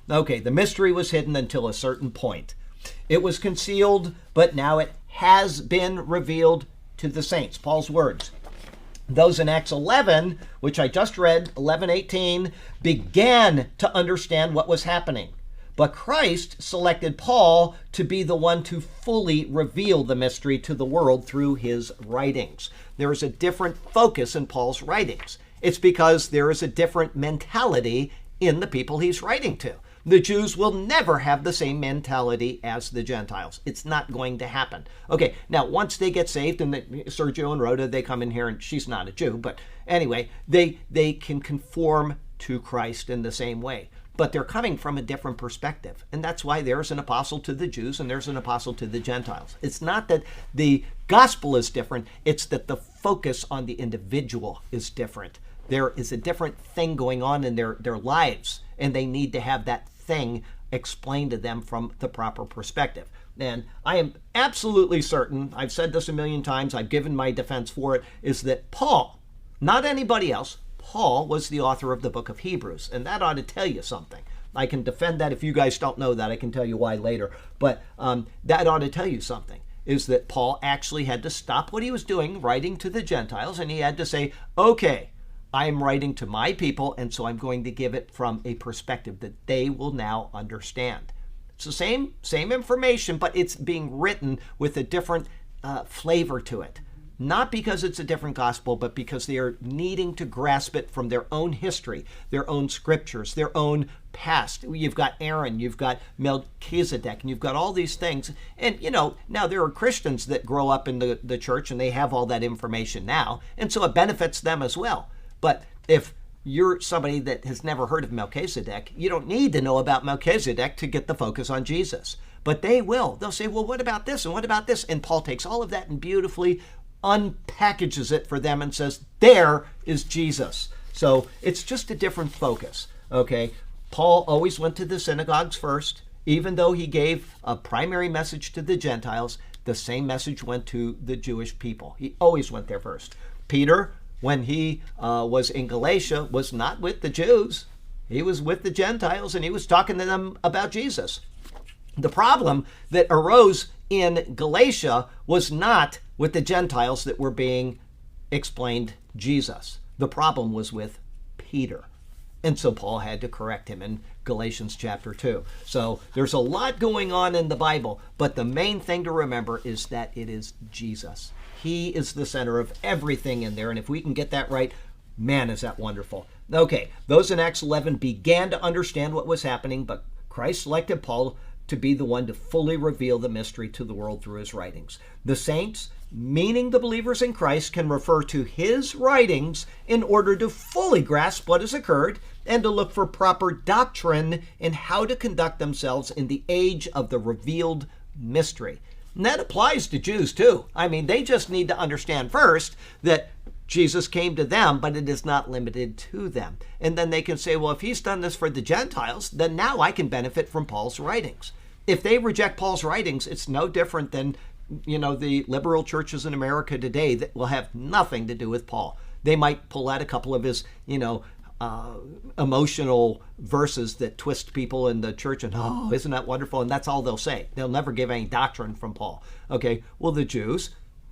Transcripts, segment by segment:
Okay, the mystery was hidden until a certain point. It was concealed, but now it has been revealed to the saints. Paul's words. Those in Acts 11, which I just read, 11:18, began to understand what was happening. But Christ selected Paul to be the one to fully reveal the mystery to the world through his writings. There is a different focus in Paul's writings. It's because there is a different mentality in the people he's writing to. The Jews will never have the same mentality as the Gentiles. It's not going to happen. Okay, now once they get saved, and Sergio and Rhoda, they come in here, and she's not a Jew, but anyway, they can conform to Christ in the same way. But they're coming from a different perspective. And that's why there's an apostle to the Jews and there's an apostle to the Gentiles. It's not that the gospel is different, it's that the focus on the individual is different. There is a different thing going on in their lives, and they need to have that thing explained to them from the proper perspective. And I am absolutely certain, I've said this a million times, I've given my defense for it, is that Paul, not anybody else, Paul was the author of the book of Hebrews, and that ought to tell you something. I can defend that. If you guys don't know that, I can tell you why later. But that ought to tell you something, is that Paul actually had to stop what he was doing, writing to the Gentiles, and he had to say, okay, I am writing to my people, and so I'm going to give it from a perspective that they will now understand. It's the same information, but it's being written with a different flavor to it. Not because it's a different gospel, but because they are needing to grasp it from their own history, their own scriptures, their own past. You've got Aaron, you've got Melchizedek, and you've got all these things. And, now there are Christians that grow up in the church, and they have all that information now, and so it benefits them as well. But if you're somebody that has never heard of Melchizedek, you don't need to know about Melchizedek to get the focus on Jesus. But they will. They'll say, well, what about this? And what about this? And Paul takes all of that and beautifully unpackages it for them and says, there is Jesus. So it's just a different focus, okay? Paul always went to the synagogues first. Even though he gave a primary message to the Gentiles, the same message went to the Jewish people. He always went there first. Peter, when he was in Galatia, was not with the Jews. He was with the Gentiles, and he was talking to them about Jesus. The problem that arose in Galatia was not with the Gentiles that were being explained Jesus. The problem was with Peter. And so Paul had to correct him in Galatians chapter 2. So there's a lot going on in the Bible, but the main thing to remember is that it is Jesus. He is the center of everything in there, and if we can get that right, man, is that wonderful. Okay, those in Acts 11 began to understand what was happening, but Christ selected Paul to be the one to fully reveal the mystery to the world through his writings. The saints, meaning the believers in Christ, can refer to his writings in order to fully grasp what has occurred and to look for proper doctrine in how to conduct themselves in the age of the revealed mystery. And that applies to Jews too. I mean, they just need to understand first that Jesus came to them, but it is not limited to them. And then they can say, well, if he's done this for the Gentiles, then now I can benefit from Paul's writings. If they reject Paul's writings, it's no different than, the liberal churches in America today that will have nothing to do with Paul. They might pull out a couple of his, emotional verses that twist people in the church, and oh, isn't that wonderful? And that's all they'll say. They'll never give any doctrine from Paul. Okay, well, the Jews,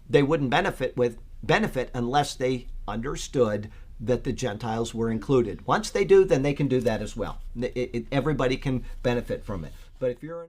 they wouldn't benefit unless they understood that the Gentiles were included. Once they do, then they can do that as well. Everybody can benefit from it. But if you're